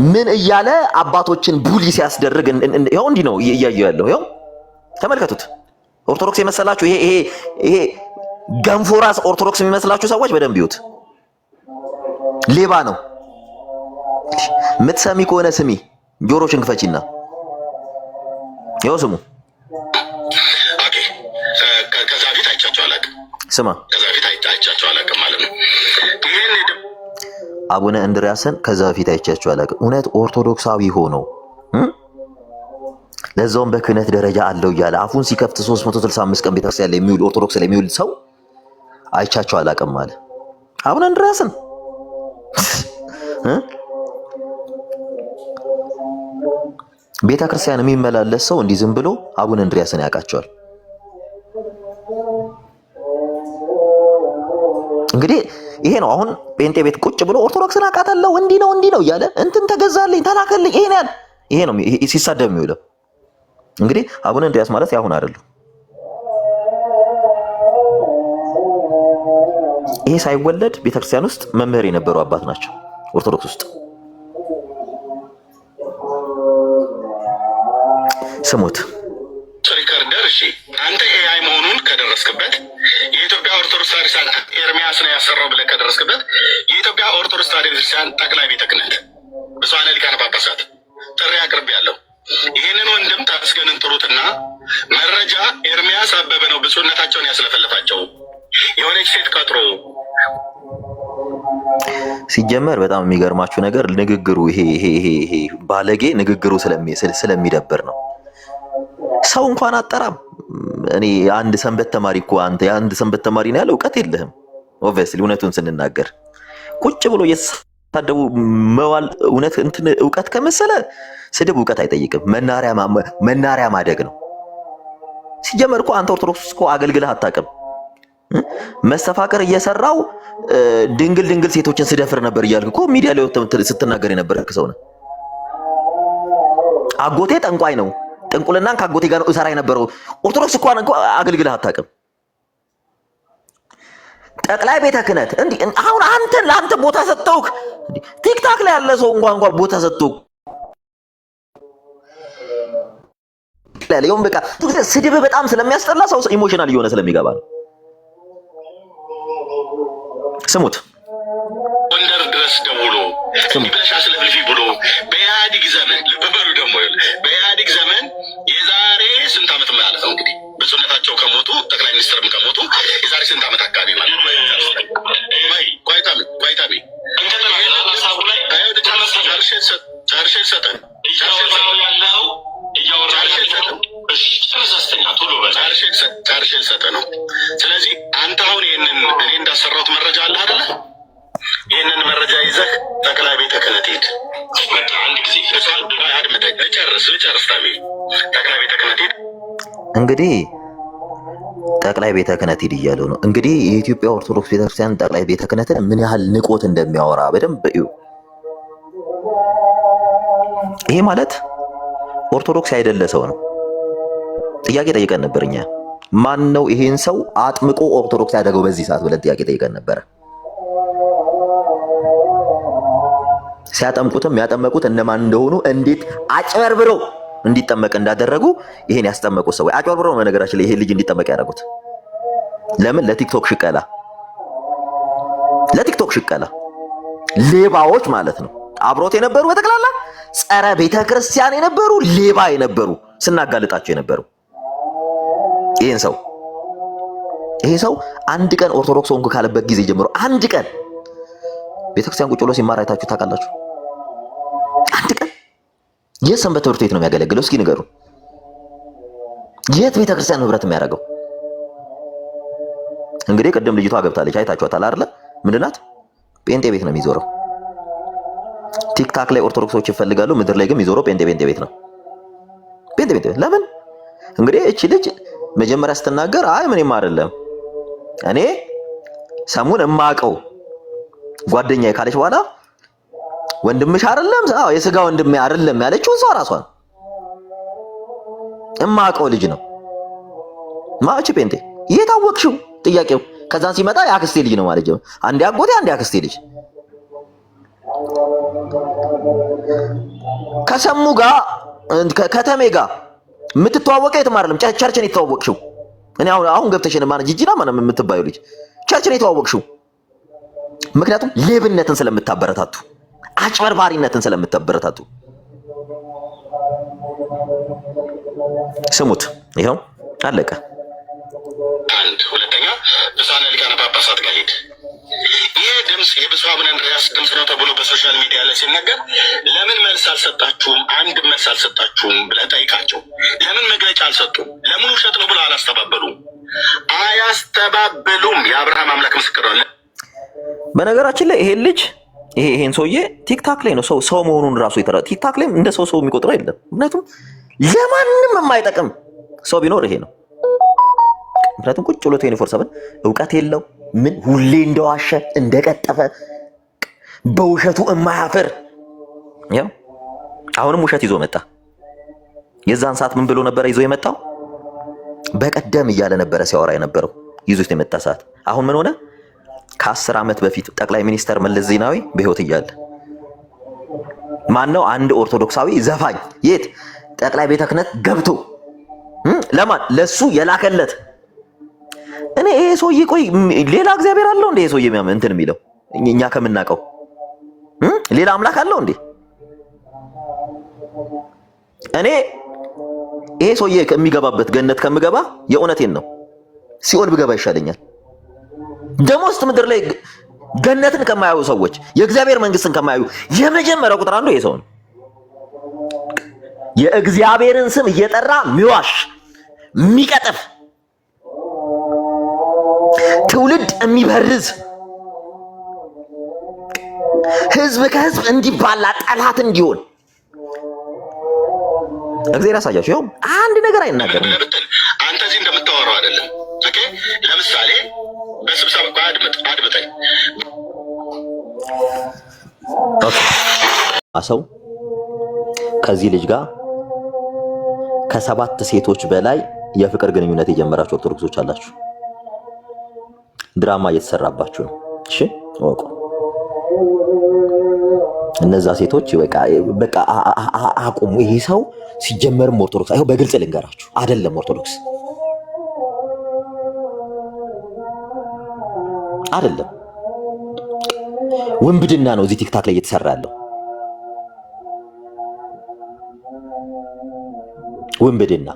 ምን እያለ አባቶችን ቡሊ ሲያስደርግ ይኸው እንዲህ ነው እያየሁ ያለው። ይኸው ተመልከቱት። ኦርቶዶክስ የመሰላችሁ ይሄ ገንፎራስ ኦርቶዶክስ የሚመስላችሁ ሰዎች በደንብ ይዩት። ሌባ ነው። ምትሰሚ ከሆነ ስሚ፣ ጆሮሽን ክፈቺና ይኸው ስሙ። ከዛ ፊት አይቻቸው አላውቅም። ስማ፣ ከዛ ፊት አይቻቸው አላውቅም ማለት ነው። አቡነ እንድርያስን ከዛ በፊት አይቻቸው አላውቅም። እውነት ኦርቶዶክሳዊ ሆነው ለዛውም በክህነት ደረጃ አለው እያለ አፉን ሲከፍት 365 ቀን ቤተክርስቲያን ላይ የሚውል ኦርቶዶክስ ላይ የሚውል ሰው አይቻቸው አላውቅም ማለት አቡነ እንድርያስን ቤተክርስቲያን የሚመላለስ ሰው እንዲህ ዝም ብሎ አቡነ እንድርያስን ያውቃቸዋል። እንግዲህ ይሄ ነው አሁን ጴንጤ ቤት ቁጭ ብሎ ኦርቶዶክስን አውቃታለሁ እንዲህ ነው እያለ እንትን ተገዛልኝ ተላከልኝ ይሄ ነው ሲሳደብ የሚውለው። እንግዲህ አቡነ እንድርያስ ማለት ያሁን አይደለም። ይሄ ሳይወለድ ቤተክርስቲያን ውስጥ መምህር የነበሩ አባት ናቸው ኦርቶዶክስ ውስጥ። ስሙት። ሪከርደር እሺ፣ አንተ ኤአይ መሆኑን ከደረስክበት የኢትዮጵያ ኦርቶዶክስ ቤተክርስቲያን ኤርሚያስ ነው ያሰራው ብለህ ከደረስክበት የኢትዮጵያ ኦርቶዶክስ ቤተክርስቲያን ጠቅላይ ቤተ ክህነት ብፁዓን ሊቃነ ጳጳሳት ጥሪ አቅርቤያለሁ። ይህንን ወንድም ተመስገንን ጥሩትና መረጃ ኤርሚያስ አበበ ነው ብፁዕነታቸውን ያስለፈለፋቸው የሆነች ሴት ቀጥሮ። ሲጀመር በጣም የሚገርማችሁ ነገር ንግግሩ ይሄ ባለጌ ንግግሩ ስለሚደብር ነው። ሰው እንኳን አጠራም። እኔ አንድ ሰንበት ተማሪ እኮ አንተ የአንድ ሰንበት ተማሪ ነው ያለ እውቀት የለህም። ኦብቪየስሊ እውነቱን ስንናገር ቁጭ ብሎ እየተሳደቡ መዋል እውነት እንትን እውቀት ከመሰለ ስድብ እውቀት አይጠይቅም። መናሪያ ማደግ ነው። ሲጀመር እኮ አንተ ኦርቶዶክስ እኮ አገልግለህ አታውቅም። መስተፋቅር እየሰራው ድንግል ሴቶችን ስደፍር ነበር እያልክ እኮ ሚዲያ ላይ ስትናገር የነበርክ ሰው ነህ። አጎቴ ጠንቋይ ነው፣ ጥንቁልናን ከአጎቴ ጋር ነው እሰራ የነበረው። ኦርቶዶክስ እኮ አገልግለህ አታውቅም። ጠቅላይ ቤተ ክህነት እንዲህ አሁን ለአንተ ቦታ ሰጥተውክ ቲክታክ ላይ ያለ ሰው እንኳን ቦታ ሰጥተውክ ለሌውም በቃ ስድብ በጣም ስለሚያስጠላ ሰው ኢሞሽናል እየሆነ ስለሚገባ ነው። ስሙት። ጎንደር ድረስ ደውሎ ብለሽ አስለፍልፊ ብሎ በኢህአዲግ ዘመን ልብ በሉ ደግሞ በኢህአዲግ ዘመን የዛሬ ስንት ዓመት ማለት ነው እንግዲህ ብፁዕነታቸው ከሞቱ ጠቅላይ ሚኒስትርም ከሞቱ የዛሬ ስንት ዓመት አካባቢ ማለት ነው። ቆይታሚ ሀሳቡ ላይ ጨርሼ ሰጠን ያለው ጨርሼ ልሰጠ ነው። ስለዚህ አንተ አሁን ይህንን እኔ እንዳሰራሁት መረጃ አለ አይደለ? ይህንን መረጃ ይዘህ ጠቅላይ ቤተ ክህነት ሂድ። አንድ ጊዜ አድምጠኝ፣ ልጨርስ ታሚ ጠቅላይ ቤተ ክህነት ሂድ። እንግዲህ ጠቅላይ ቤተ ክህነት ሂድ እያለው ነው። እንግዲህ የኢትዮጵያ ኦርቶዶክስ ቤተክርስቲያን ጠቅላይ ቤተ ክህነትን ምን ያህል ንቆት እንደሚያወራ በደንብ እዩ። ይሄ ማለት ኦርቶዶክስ አይደለ ሰው ነው። ጥያቄ ጠይቀን ነበር እኛ። ማን ነው ይሄን ሰው አጥምቆ ኦርቶዶክስ ያደረገው በዚህ ሰዓት ብለን ጥያቄ ጠይቀን ነበር። ሲያጠምቁትም ያጠመቁት እነማን እንደሆኑ እንዴት አጭበርብረው እንዲጠመቅ እንዳደረጉ ይሄን ያስጠመቁት ሰው አጭበርብረው ነው ነገራችን ላይ ይሄ ልጅ እንዲጠመቅ ያደረጉት። ለምን? ለቲክቶክ ሽቀላ ሌባዎች ማለት ነው። አብሮት የነበሩ በጠቅላላ ጸረ ቤተ ክርስቲያን የነበሩ ሌባ የነበሩ ስናጋልጣቸው የነበሩ ይሄ ሰው አንድ ቀን ኦርቶዶክስ ሆንኩ ካለበት ጊዜ ጀምሮ አንድ ቀን ቤተክርስቲያን ቁጭ ብሎ ሲማር አይታችሁ ታውቃላችሁ? አንድ ቀን የሰንበት ትምህርት ቤት ነው የሚያገለግለው? እስኪ ንገሩ። የት ቤተክርስቲያን ህብረት የሚያደርገው? እንግዲህ ቅድም ልጅቷ ገብታለች አይታችኋታል አይደለ? ምንድናት? ጴንጤ ቤት ነው የሚዞረው። ቲክታክ ላይ ኦርቶዶክሶች ይፈልጋሉ፣ ምድር ላይ ግን የሚዞረው ጴንጤ ቤት ነው። ጴንጤ ቤት ለምን? እንግዲህ እቺ ልጅ መጀመሪያ ስትናገር አይ ምንም አይደለም እኔ ሰሙን እማቀው ጓደኛዬ ካለች በኋላ ወንድምሽ አይደለም የሥጋ ወንድሜ አይደለም ያለችው እሷ ራሷ ነው። እማቀው ልጅ ነው ማች ጴንጤ የታወቅሽው ጥያቄው። ከዛን ሲመጣ የአክስቴ ልጅ ነው ማለት ነው። አንዴ አጎቴ አንዴ አክስቴ ልጅ ከሰሙ ጋር ከተሜ ጋር የምትተዋወቀው የትም አይደለም ቸርችን የተዋወቅሽው። እኔ አሁን ገብተሽን ማን ጂጂና ማን የምትባዩ ልጅ ቸርችን የተዋወቅሽው ምክንያቱም ሌብነትን ስለምታበረታቱ አጭበርባሪነትን ስለምታበረታቱ። ስሙት፣ ይሄው አለቀ። አንድ ሁለተኛ ብፁዓን ሊቃነ ጳጳሳት ጋር ሄድ። ይሄ ድምፅ የብፁዕ አቡነ እንድርያስ ድምፅ ነው ተብሎ በሶሻል ሚዲያ ላይ ሲነገር ለምን መልስ አልሰጣችሁም? አንድ መልስ አልሰጣችሁም ብለህ ጠይቃቸው። ለምን መግለጫ አልሰጡም? ለምን ውሸት ነው ብለው አላስተባበሉም? አያስተባብሉም። የአብርሃም አምላክ ምስክር ነው። በነገራችን ላይ ይሄን ሰውዬ ቲክታክ ላይ ነው ሰው መሆኑን ራሱ ይተራ። ቲክታክ ላይ እንደ ሰው የሚቆጥረው የለም። ምክንያቱም ለማንም የማይጠቅም ሰው ቢኖር ይሄ ነው። ምክንያቱም ቁጭ ብሎ 24/7 እውቀት የለው ምን ሁሌ እንደዋሸ እንደቀጠፈ በውሸቱ የማያፍር ያው አሁንም ውሸት ይዞ መጣ። የዛን ሰዓት ምን ብሎ ነበር ይዞ የመጣው? በቀደም እያለ ነበረ ሲያወራ የነበረው ይዞት የመጣ ሰዓት። አሁን ምን ሆነ? ከ10 ዓመት በፊት ጠቅላይ ሚኒስተር መለስ ዜናዊ በህይወት እያለ ማነው አንድ ኦርቶዶክሳዊ ዘፋኝ የት ጠቅላይ ቤተ ክህነት ገብቶ ለማን ለሱ የላከለት እኔ ይሄ ሰውዬ ቆይ ሌላ እግዚአብሔር አለው እንዴ? ይሄ ሰውዬ እንትን የሚለው እኛ ከምናውቀው ሌላ አምላክ አለው እንዴ? እኔ ይሄ ሰውዬ ከሚገባበት ገነት ከምገባ የእውነቴን ነው ሲኦል ብገባ ይሻለኛል። ደሞስት ምድር ላይ ገነትን ከማያዩ ሰዎች የእግዚአብሔር መንግስትን ከማያዩ የመጀመሪያው ቁጥር አንዱ ይሄ ሰው ነው። የእግዚአብሔርን ስም እየጠራ ሚዋሽ ሚቀጥፍ ትውልድ የሚበርዝ ህዝብ ከህዝብ እንዲባላ ጠላት እንዲሆን እግዚአብሔር ያሳያችሁ። ይኸው አንድ ነገር አይናገርም። አንተ እዚህ እንደምታወራው አይደለም። ኦኬ ለምሳሌ በስብሰባ አድምጠኝ። ኦኬ ሰው ከዚህ ልጅ ጋር ከ7 ሴቶች በላይ የፍቅር ግንኙነት የጀመራችሁ ኦርቶዶክሶች አላችሁ። ድራማ እየተሰራባችሁ ነው። እሺ ወቁ። እነዛ ሴቶች በቃ አቁሙ። ይሄ ሰው ሲጀመርም ኦርቶዶክስ አይው በግልጽ ልንገራችሁ አይደለም ኦርቶዶክስ አይደለም፣ ወንብድና ነው እዚህ ቲክታክ ላይ እየተሰራ ያለው ወንብድና።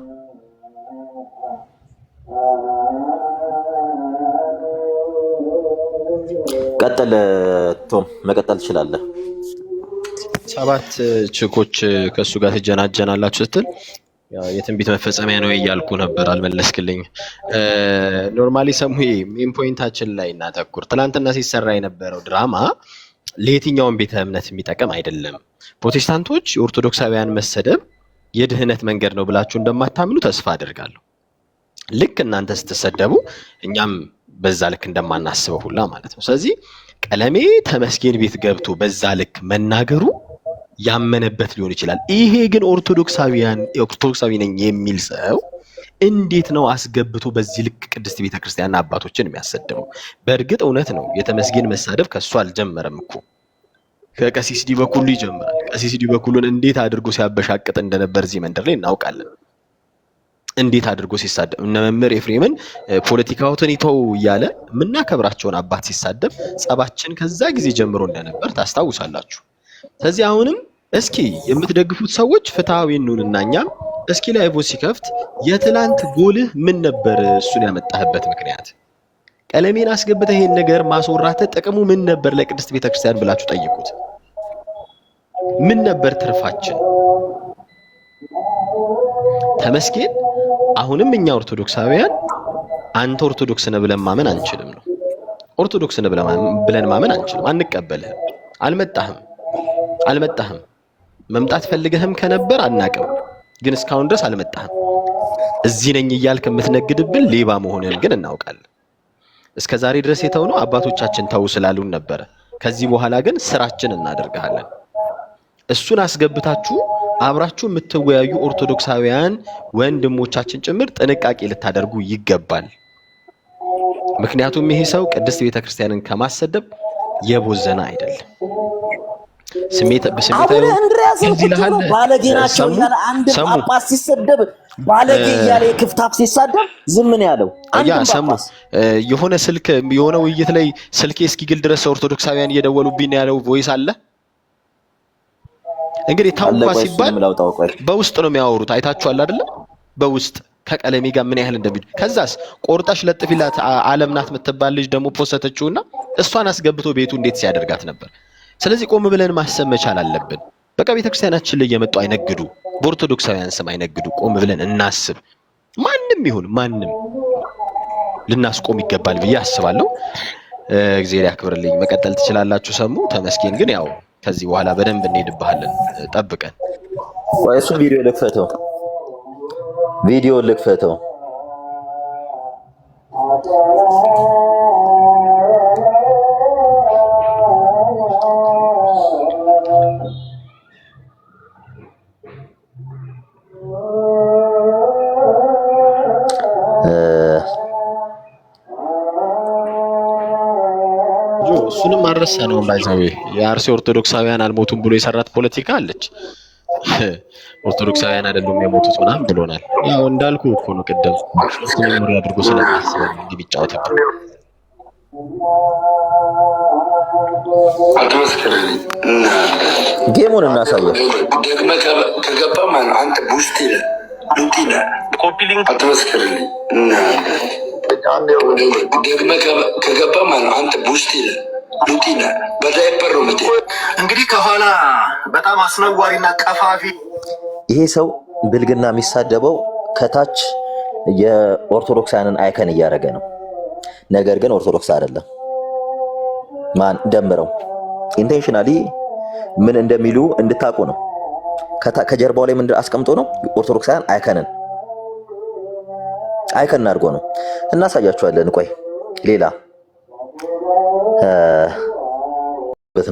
ቀጥል ቶም፣ መቀጠል ትችላለህ። 7 ችኮች ከሱ ጋር ትጀናጀናላችሁ ስትል የትንቢት መፈጸሚያ ነው እያልኩ ነበር፣ አልመለስክልኝ። ኖርማሊ ሰሙዬ ሜን ፖይንታችን ላይ እናተኩር። ትናንትና ሲሰራ የነበረው ድራማ ለየትኛውም ቤተ እምነት የሚጠቅም አይደለም። ፕሮቴስታንቶች የኦርቶዶክሳውያን መሰደብ የድህነት መንገድ ነው ብላችሁ እንደማታምኑ ተስፋ አደርጋለሁ። ልክ እናንተ ስትሰደቡ እኛም በዛ ልክ እንደማናስበው ሁላ ማለት ነው። ስለዚህ ቀለሜ ተመስገን ቤት ገብቶ በዛ ልክ መናገሩ ያመነበት ሊሆን ይችላል። ይሄ ግን ኦርቶዶክሳዊ ነኝ የሚል ሰው እንዴት ነው አስገብቶ በዚህ ልክ ቅድስት ቤተክርስቲያን አባቶችን የሚያሰድበው? በእርግጥ እውነት ነው የተመስገን መሳደብ ከሱ አልጀመረም እኮ ከቀሲስ ዲበኩሉ ይጀምራል። ቀሲስ ዲበኩሉን እንዴት አድርጎ ሲያበሻቅጥ እንደነበር እዚህ መንደር ላይ እናውቃለን። እንዴት አድርጎ ሲሳደብ እነ መምህር ኤፍሬምን ፖለቲካውን ይተው እያለ የምናከብራቸውን አባት ሲሳደብ ጸባችን ከዛ ጊዜ ጀምሮ እንደነበር ታስታውሳላችሁ። ስለዚህ አሁንም እስኪ የምትደግፉት ሰዎች ፍትሃዊ እንሁንና እኛም እስኪ ላይቭ ሲከፍት የትላንት ጎልህ ምን ነበር? እሱን ያመጣህበት ምክንያት ቀለሜን አስገብተህ ይሄን ነገር ማስወራተ ጥቅሙ ምን ነበር ለቅድስት ቤተክርስቲያን ብላችሁ ጠይቁት። ምን ነበር ትርፋችን? ተመስገን አሁንም እኛ ኦርቶዶክሳውያን አንተ ኦርቶዶክስ ነህ ብለን ማመን አንችልም ነው። ኦርቶዶክስ ነህ ብለን ማመን አንችልም። አንቀበልህም። አልመጣህም። መምጣት ፈልገህም ከነበር አናቅም፣ ግን እስካሁን ድረስ አልመጣህም። እዚህ ነኝ እያልክ የምትነግድብን ሌባ መሆንህን ግን እናውቃለን። እስከ ዛሬ ድረስ የተውነው አባቶቻችን ተው ስላሉን ነበረ። ከዚህ በኋላ ግን ስራችን እናደርጋለን። እሱን አስገብታችሁ አብራችሁ የምትወያዩ ኦርቶዶክሳውያን ወንድሞቻችን ጭምር ጥንቃቄ ልታደርጉ ይገባል። ምክንያቱም ይሄ ሰው ቅድስት ቤተክርስቲያንን ከማሰደብ የቦዘነ አይደለም። አቡነ እንድርያስን ቁጥሩ ባለጌ ናቸው እያለ አንድ ጳጳስ ሲሰደብ ባለጌ እያለ የክፍታፍ ሲሳደብ ዝም ነው ያለው። ያ ሰሙ የሆነ ስልክ የሆነ ውይይት ላይ ስልኬ እስኪግል ድረስ ኦርቶዶክሳውያን እየደወሉብኝ ነው ያለው ቮይስ አለ። እንግዲህ ታውቋ ሲባል በውስጥ ነው የሚያወሩት። አይታችኋል አይደለ? በውስጥ ከቀለሜ ጋር ምን ያህል እንደሚል። ከዛስ ቆርጣሽ ለጥፊላት ዓለም ናት የምትባል ልጅ ደግሞ ፖስተችውና እሷን አስገብቶ ቤቱ እንዴት ሲያደርጋት ነበር። ስለዚህ ቆም ብለን ማሰብ መቻል አለብን። በቃ ቤተክርስቲያናችን ላይ የመጡ አይነግዱ፣ በኦርቶዶክሳውያን ስም አይነግዱ። ቆም ብለን እናስብ። ማንም ይሁን ማንም ልናስቆም ይገባል ብዬ አስባለሁ። እግዚአብሔር ያክብርልኝ። መቀጠል ትችላላችሁ። ሰሙ ተመስገን። ግን ያው ከዚህ በኋላ በደንብ እንሄድብሃለን። ጠብቀን። እሱ ቪዲዮ ልክፈተው። እሱንም አረሳ ነው ባይዛው የአርሲ ኦርቶዶክሳውያን አልሞቱም ብሎ የሰራት ፖለቲካ አለች። ኦርቶዶክሳውያን አይደሉም የሞቱት ምናምን ብሎናል። ያው እንዳልኩ እኮ ነው ቅድም ሶስተኛው ወር አድርጎ ስለማስበው እንዲህ ቢጫወትብን ጌሙን እናሳየው። ደግመህ ከገባ ማለት አንተ ቡስት ይላል ሉቲ ይላል ኮፒ ሊንክ አትመስክርልኝ። ደግመህ ከገባ ማለት አንተ ቡስት ይላል ሉቲ ይላል በዳይፐር ነው የምትሄድ። እንግዲህ ከኋላ በጣም አስነዋሪና ቀፋፊ ይሄ ሰው ብልግና የሚሳደበው ከታች የኦርቶዶክሳውያንን አይከን እያደረገ ነው። ነገር ግን ኦርቶዶክስ አይደለም። ማን ደምረው ኢንቴንሽናሊ ምን እንደሚሉ እንድታቁ ነው። ከጀርባው ላይ ምን አስቀምጦ ነው ኦርቶዶክሳውያን አይከን አድርጎ ነው። እናሳያችኋለን። ቆይ ሌላ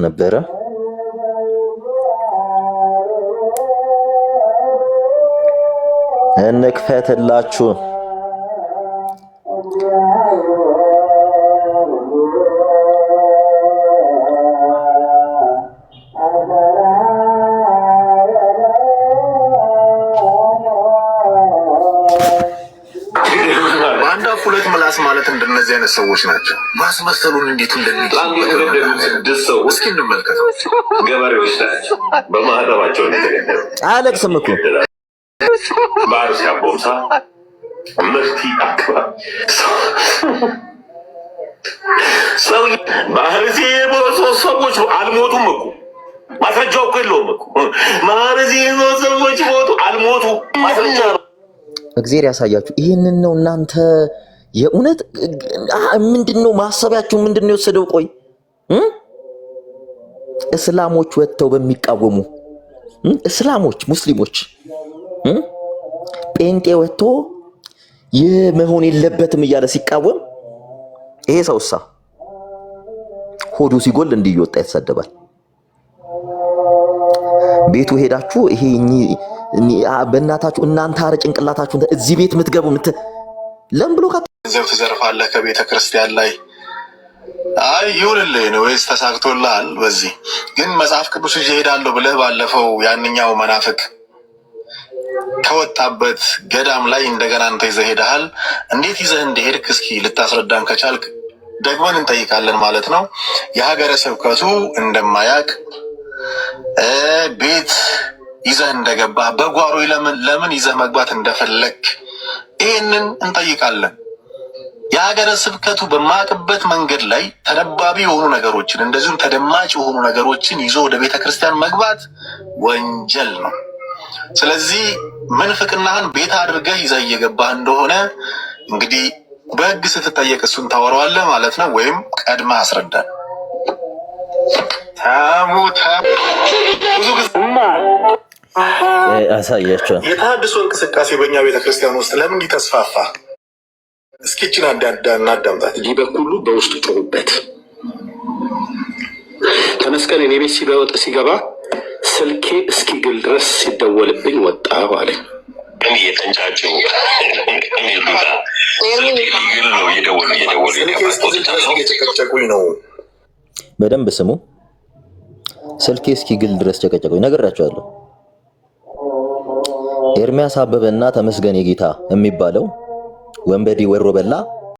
ነበረ እንክፈትላችሁ። ሁለት ምላስ ማለት እንደነዚህ አይነት ሰዎች ናቸው። ማስመሰሉን እንዴት እንደሚደሰው እስኪ እንመልከተው። ገበሬዎች ናቸው። በማህተባቸው እንደተገደሉ አለቅስም እኮ ባርሲ አቦምሳ መፍቲ አክባ ሰው ባርሲ ሰዎች አልሞቱም እኮ ማስረጃው እኮ የለውም እኮ ባርሲ ሰዎች ሞቱ አልሞቱ ማስረጃ ነው። እግዚአብሔር ያሳያችሁ። ይህንን ነው እናንተ የእውነት ምንድነው ማሰቢያችሁ? ምንድነው የወሰደው? ቆይ እስላሞች ወጥተው በሚቃወሙ እስላሞች ሙስሊሞች ጴንጤ ወጥቶ ይህ መሆን የለበትም እያለ ሲቃወም ይሄ ሰውሳ ሆዱ ሲጎል እንዲህ እየወጣ ይተሰደባል። ቤቱ ሄዳችሁ ይሄ በእናታችሁ እናንተ አረ ጭንቅላታችሁን እዚህ ቤት የምትገቡ ለምን ብሎ ገንዘብ ትዘርፋለህ ከቤተ ክርስቲያን ላይ? አይ ይሁንልህ ነው ወይስ ተሳክቶልሃል? በዚህ ግን መጽሐፍ ቅዱስ ይዤ እሄዳለሁ ብለህ ባለፈው ያንኛው መናፍቅ ከወጣበት ገዳም ላይ እንደገና አንተ ይዘህ ሄደሃል። እንዴት ይዘህ እንደሄድክ እስኪ ልታስረዳን ከቻልክ ደግመን እንጠይቃለን ማለት ነው። የሀገረ ስብከቱ እንደማያቅ ቤት ይዘህ እንደገባህ በጓሮ ለምን ይዘህ መግባት እንደፈለግ ይህንን እንጠይቃለን። የሀገረ ስብከቱ በማያውቅበት መንገድ ላይ ተነባቢ የሆኑ ነገሮችን እንደዚሁም ተደማጭ የሆኑ ነገሮችን ይዞ ወደ ቤተ ክርስቲያን መግባት ወንጀል ነው። ስለዚህ ምንፍቅናህን ቤት አድርገህ ይዘህ እየገባህ እንደሆነ እንግዲህ በህግ ስትጠየቅ እሱን ታወራዋለህ ማለት ነው፣ ወይም ቀድመህ አስረዳን። ብዙ ጊዜ አሳያቸው የተሃድሶ እንቅስቃሴ በእኛ ቤተክርስቲያን ውስጥ ለምን ተስፋፋ? እስኪችን እናዳምጣት። ይህ በኩሉ በውስጡ ጮሁበት። ተመስገን እኔ ቤት ሲገባ ስልኬ እስኪግል ድረስ ሲደወልብኝ ወጣሁ አለ። እኔ የተንጫጭኝ ነው እየጨቀጨቁኝ ነው። በደንብ ስሙ። ስልኬ እስኪግል ድረስ ጨቀጨቁኝ። ነግራቸዋለሁ። ኤርሚያስ አበበና ተመስገን የጌታ የሚባለው ወንበዴ ወሮ በላ